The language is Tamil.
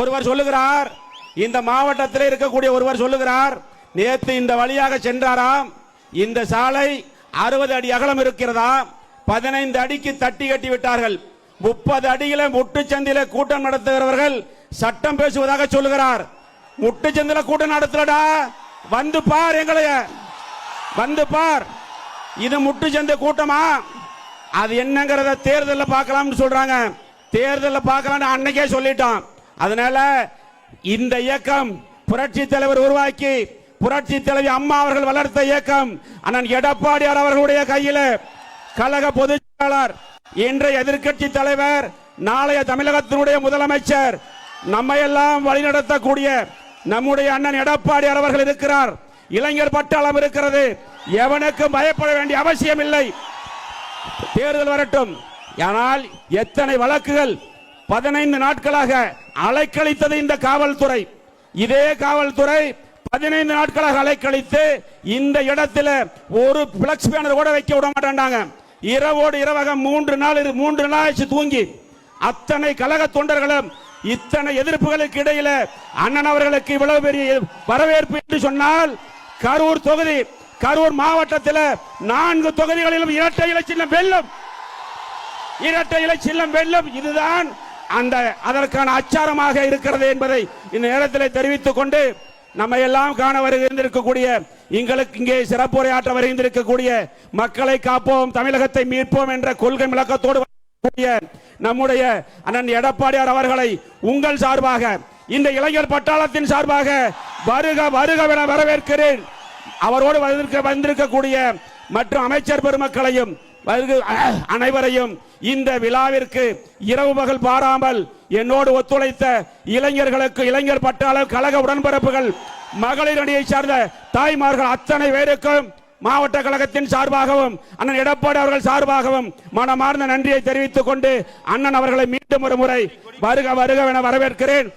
ஒருவர் சொல்லுகிறார், இந்த மாவட்டத்தில் இருக்கக்கூடிய ஒருவர் சொல்லுகிறார், நேற்று இந்த வழியாக சென்றாராம், இந்த சாலை 60 அடி அகலம் இருக்கிறதா, 15 அடிக்கு தட்டி கட்டி விட்டார்கள், 30 அடியில முட்டுச்சந்தில கூட்டம் நடத்துகிறவர்கள் சட்டம் பேசுவதாக சொல்லுகிறார். முட்டுச்சந்தில கூட்டம் நடத்தலடா, வந்து பார், எங்களைய வந்து பார், இது முட்டுச்சந்தை கூட்டமா, அது என்னங்கிறத தேர்தலில் பார்க்கலாம்னு சொல்றாங்க. தேர்தலில் பார்க்கலாம்னு அன்னைக்கே சொல்லிட்டான். அதனால இந்த இயக்கம் புரட்சி தலைவர் உருவாக்கி புரட்சி தலைவி அம்மா அவர்கள் வளர்த்த இயக்கம் அண்ணன் எடப்பாடியார் அவர்களுடைய கையில் கழக பொதுச் செயலாளர், இன்றைய எதிர்க்கட்சி தலைவர், நாளைய தமிழகத்தினுடைய முதலமைச்சர், நம்மையெல்லாம் வழிநடத்தக்கூடிய நம்முடைய அண்ணன் எடப்பாடியார் அவர்கள் இருக்கிறார். இளைஞர் பட்டாளம் இருக்கிறது. எவனுக்கும் பயப்பட வேண்டிய அவசியம் இல்லை. தேர்தல் வரட்டும். ஆனால் எத்தனை வழக்குகள் 15 நாட்களாக அலைக்கழித்தது இந்த காவல்துறை. இதே காவல்துறை 15 நாட்களாக அலைக்கழித்து இந்த இடத்துல ஒரு பிளக்ஸ் பேனர் கூட வைக்க விட மாட்டாங்க. இரவோடு இரவாக 3 நாள் தூங்கி அத்தனை கழக தொண்டர்களும் இத்தனை எதிர்ப்புகளுக்கு இடையில அண்ணன் அவர்களுக்கு இவ்வளவு பெரிய வரவேற்பு என்று சொன்னால், கரூர் தொகுதி, கரூர் மாவட்டத்தில் 4 தொகுதிகளிலும் இரட்டை இலை சின்னம் வெல்லும். இரட்டை இலை சின்னம் வெல்லும். இதுதான் அந்த அதற்கான அச்சாரமாக இருக்கிறது என்பதை இந்த நேரத்தில் தெரிவித்துக் கொண்டு, நம்ம எல்லாம் காண வருகின்றிருக்கக்கூடிய, எங்களுக்கு இங்கே சிறப்புரையாற்ற வருகின்றிருக்கக்கூடிய மக்களை காப்போம், தமிழகத்தை மீட்போம் என்ற கொள்கை விளக்கத்தோடு நம்முடைய அண்ணன் எடப்பாடியார் அவர்களை உங்கள் சார்பாக, இந்த இளைஞர் பட்டாளத்தின் சார்பாக வருக வருக என வரவேற்கிறேன். அவரோடு வந்திருக்கக்கூடிய மற்றும் அமைச்சர் பெருமக்களையும் அனைவரையும் இந்த விழாவிற்கு இரவு பகல் பாராமல் என்னோடு ஒத்துழைத்த இளைஞர்களுக்கு, இளைஞர் பட்டாளர் கழக உடன்பிறப்புகள், மகளிர் அணியை சார்ந்த தாய்மார்கள் அத்தனை பேருக்கும் மாவட்ட கழகத்தின் சார்பாகவும் அண்ணன் எடப்பாடி அவர்கள் சார்பாகவும் மனமார்ந்த நன்றியை தெரிவித்துக் கொண்டு அண்ணன் அவர்களை மீண்டும் ஒரு முறை வருக வருக என வரவேற்கிறேன்.